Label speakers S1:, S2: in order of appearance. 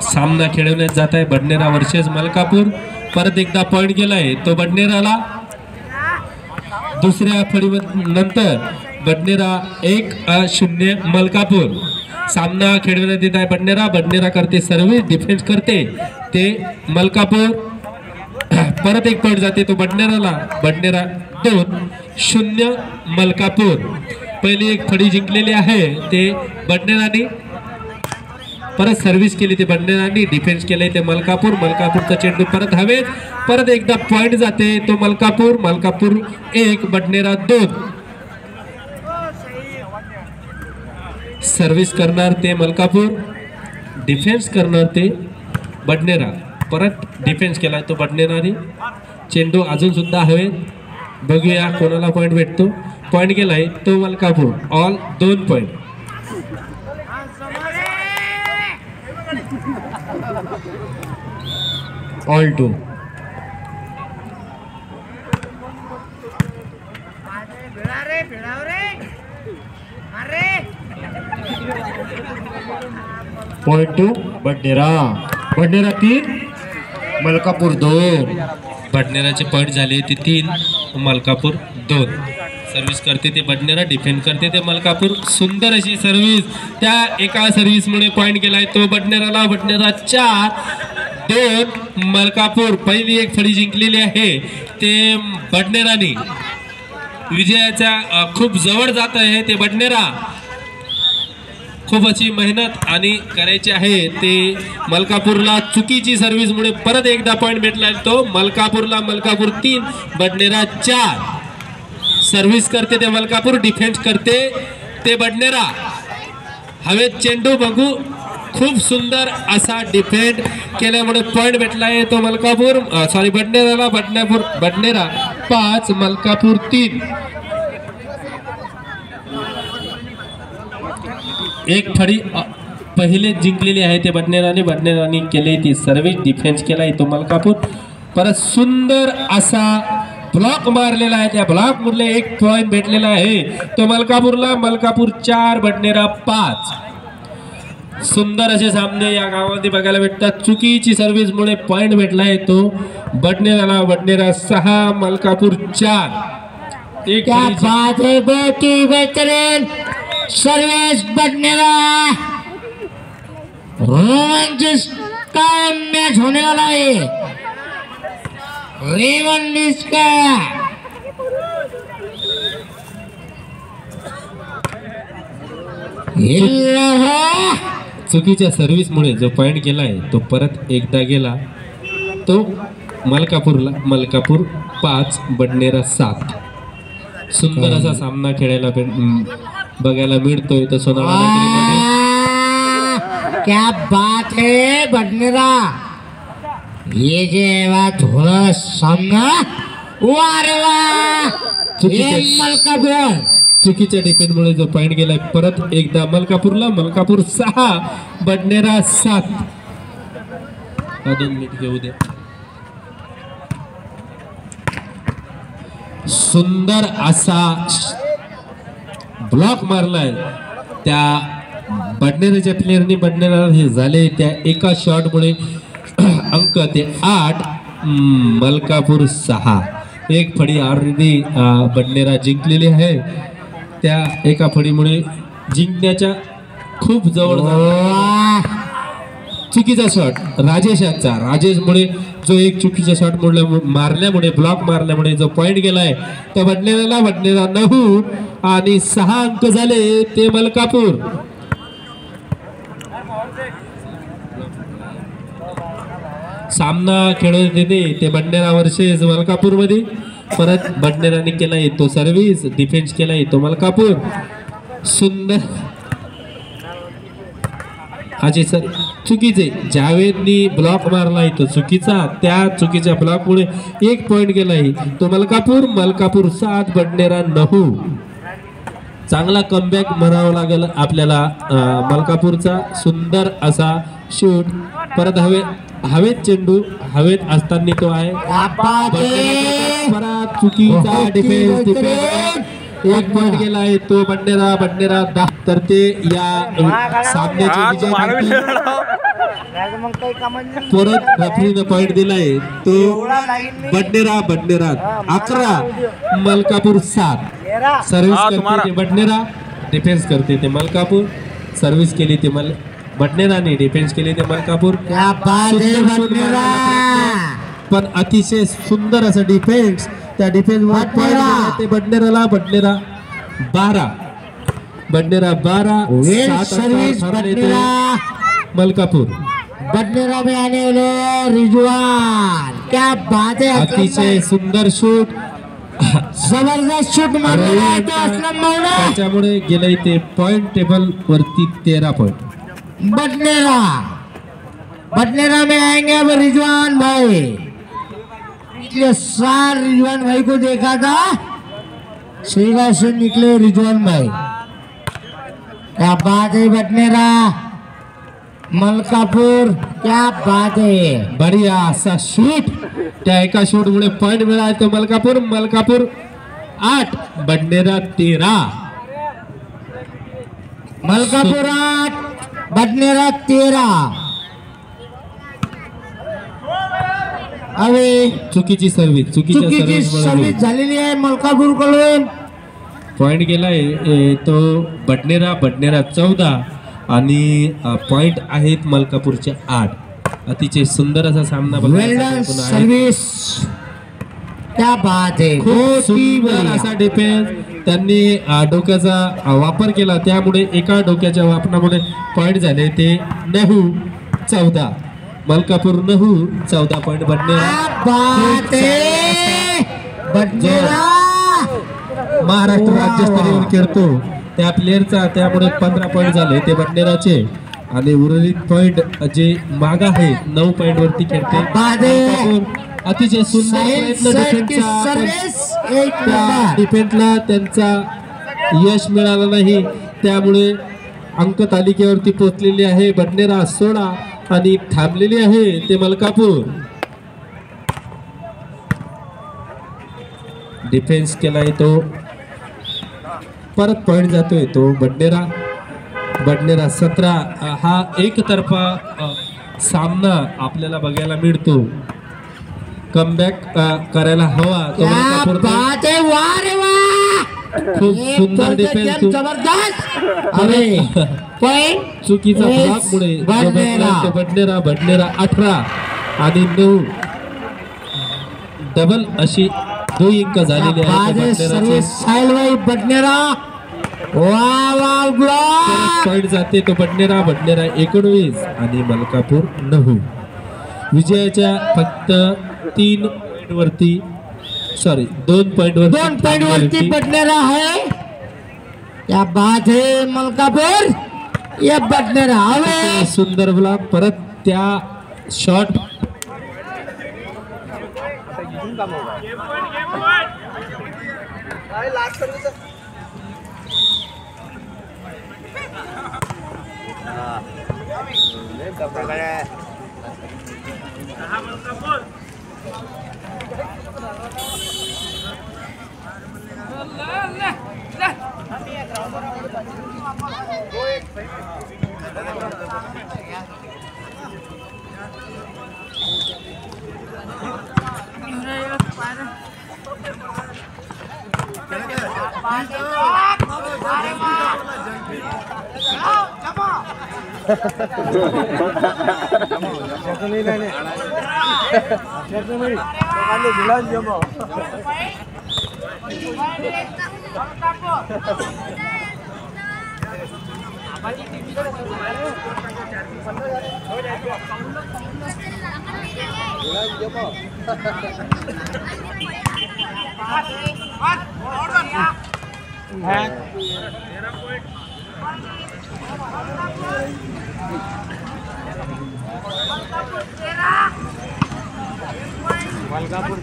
S1: सामना खेळवण्यात जात आहे बडनेरा वर्सेस मलकापूर। परत एकदा पॉइंट गेलाय तो बडनेराला। दुसऱ्या फळीनंतर बडनेरा 1-0 मलकापूर। सामना खेळवण्यात येत आहे बडनेरा। बडनेरा करते सर्व्हिस, डिफेन्स करते ते मलकापूर। परत एक पॉइंट जाते तो बडनेराला। बडनेरा 2-0 मलकापूर। पहिली एक फळी जिंकलेली आहे ते बडनेराने। परत सर्व्हिस केली ते बडनेराने, डिफेन्स केले ते मलकापूर। मलकापूरचा चेंडू परत हवेत, परत एकदा पॉइंट जाते तो मलकापूर। मलकापूर 1 बडनेरा 2। सर्व्हिस करणार ते मलकापूर, डिफेन्स करणार ते बडनेरा। परत डिफेन्स केला तो बडनेराने। चेंडू अजून सुद्धा हवेत, बघूया कोणाला पॉइंट भेटतो। पॉइंट गेलाय तो Malkapur. All 2 point. All 2।
S2: Point two Badnera. Badnera 3 Malkapur 2।
S1: बडनेराचे पॉइंट झाले ते 3, मलकापूर 2। सर्व्हिस करते ते बडनेरा, डिफेंड करते ते मलकापूर। सुंदर अशी सर्व्हिस, त्या एका सर्व्हिसमुळे पॉइंट गेलाय तो बडनेराला। बडनेरा 4-2 मलकापूर। पहिली एक फळी जिंकलेली आहे ते बडनेराने। विजयाच्या खूप जवळ जात आहे ते बडनेरा। खूप अशी मेहनत आणि करायची आहे ते मलकापूरला। चुकीची सर्व्हिसमुळे परत एकदा पॉइंट भेटलाय तो मलकापूरला। मलकापूर 3 बडनेरा 4। सर्व्हिस करते ते मलकापूर, डिफेन्स करते ते बडनेरा। हवेत चेंडू बघू, खूप सुंदर असा डिफेंड केल्यामुळे पॉइंट भेटलाय तो मलकापूर बडनेराला। बडनेरा 5 मलकापूर 3। एक फळी पहिले जिंकलेली आहे ते बडनेराने। बडनेराने केली ती सर्व्हिस, डिफेन्स केलाय तो मलकापूर। परत सुंदर असा ब्लॉक मारलेला आहे, त्या ब्लॉक मधले 1 पॉइंट भेटलेला आहे तो मलकापूरला। मलकापूर 4 बडनेरा 5। सुंदर असे सामने या गावामध्ये बघायला भेटतात। चुकीची सर्व्हिस मुळे पॉइंट भेटलाय तो बडनेराला। बडनेरा 6 मलकापूर 4। एक
S2: सर्विस बडनेरा। रोमांचक मैच होने वाला है। रेवंडिस का
S1: चुकीच्या सर्व्हिस मुळे जो पॉइंट गेलाय तो परत एकदा गेला तो मलकापूरला। मलकापूर 5 बडनेरा 7। सुंदर असा सामना खेळायला बघायला मिळतोय तो सोनाळा।
S2: क्या बात है बडनेरा, ये जेव्हा थोड़ा सामना मलकापूर।
S1: चुकीच्या डिफेंडमुळे जो पॉइंट गेलाय परत एकदा मलकापूरला। मलकापूर 6 बडनेरा 7। 2 मिनिट घेऊ दे। सुंदर असा ब्लॉक मारलाय त्या बडनेराच्या प्लेयरनी। बडनेरा हे झाले त्या एका शॉट मुळे अंक ते 8 मलकापूर 6। एक फळी ऑलरेडी बडनेरा जिंकलेली आहे, त्या एका फळीमुळे जिंकण्याच्या खूप जवळ। चुकीचा शॉट राजेश यांचा। राजेश मुळे जो एक चुकीचा शॉट मारल्यामुळे ब्लॉक मारल्यामुळे जो पॉइंट गेलाय त्या बडनेराला। बडनेरा 9 आणि 6 अंक झाले ते मलकापूर। सामना खेळत येते ते बडनेरा वर्सेस मलकापूर मध्ये। परत बडनेराने केलाय तो सर्व्हिस, डिफेन्स केलाय तो मलकापूर। सुंदर हाजी सर चुकीचे जावेदनी ब्लॉक मारलाय तो चुकीचा। त्या चुकीच्या ब्लॉक मुळे 1 पॉइंट गेलाय तो मलकापूर। मलकापूर 7 बडनेरा 9। चांगला कमबॅक म्हणावा लागेल आपल्याला मलकापूरचा। सुंदर असा शूट परत हवेत चेंडू हवेत असताना तो आहे। परत चुकीचा डिफेन्स एक पॉइंट गेला आहे तो बडनेरा 10 तर ते या सामन्याचे विजय परत रेफरीने पॉइंट दिलाय तो बडनेरा 11 मलकापूर 7 सर्व्हिस करते ते बडनेरा डिफेन्स करते ते मलकापूर सर्व्हिस केली ते बडनेराने डिफेन्स केली ते मलकापूर पण अतिशय सुंदर असं डिफेन्स त्या डिफेन्स ते बडनेरा 12
S2: सर्विस
S1: मलकापूर
S2: बडनेरा में आने वाले रिजवान क्या बात है
S1: अतिशय सुंदर शूट
S2: जबरदस्त शूट मारला आहे तो असलम मौला
S1: त्याच्यामुळे गेले ते पॉइंट टेबल वरती 13 पॉइंट
S2: बडनेरा में आएंगे अब रिजवान भाई पिछले साल रिजवान भाई को देखा था श्रीगांव से निकले रिजवान भाई क्या बात है बडनेरा मलकापूर क्या बात है
S1: बढिया असा शूट त्या एका शूट मुळे पॉइंट मिळाला तो मलकापूर 8 बडनेरा 13
S2: मलकापूर 8 बडनेरा 13 अरे
S1: चुकीची सर्व्हिस
S2: झालेली आहे मलकापूर कडून
S1: पॉइंट गेलाय तो बडनेरा 14 आणि पॉइंट आहेत मलकापूरचे 8 अतिशय सुंदर असा सामना
S2: वेल्डन सर्व्हिस क्या बात है
S1: खूप सुंदर असा डिफेन्स त्यांनी डोक्याचा वापर केला त्यामुळे एका डोक्याच्या वापरामुळे पॉइंट झाले ते 9-14 मलकापूर 9-14 पॉइंट बडनेरा महाराष्ट्र राज्यस्तरीय खेळतो त्या प्लेअरचा त्यामुळे 15 पॉइंट झाले ते बडनेराचे आणि उर्वरित पॉइंट जे माग आहे 9 पॉइंट वरती खेळते अतिशय सुंदर डिफेन्सला त्यांचा यश मिळालं नाही त्यामुळे अंक तालिकेवरती पोहोचलेली आहे बडनेरा 16 आणि थांबलेली आहे ते मलकापूर डिफेन्स केलाय तो परत पॉइंट जातोय तो बडनेरा 17 हा एकतर्फा सामना आपल्याला बघायला मिळतो कमबॅक करायला हवा खूप सुंदर डिफेन्स
S2: जबरदस्त
S1: चुकीचा ब्लॉकमुळे बडनेरा 18 आणि 9 डबल अशी 2 अंक झालेले आहेत
S2: बडनेरा
S1: पॉइंट जाते तो बडनेरा 19 आणि मलकापूर 9 विजयाच्या फक्त 3 पॉइंट वरती 2 पॉइंट
S2: वरती बडनेरा है क्या बात है मलकापूर ये बडनेरा हवे
S1: सुंदर ब्लॉक परत त्या शॉट
S2: मलकापूर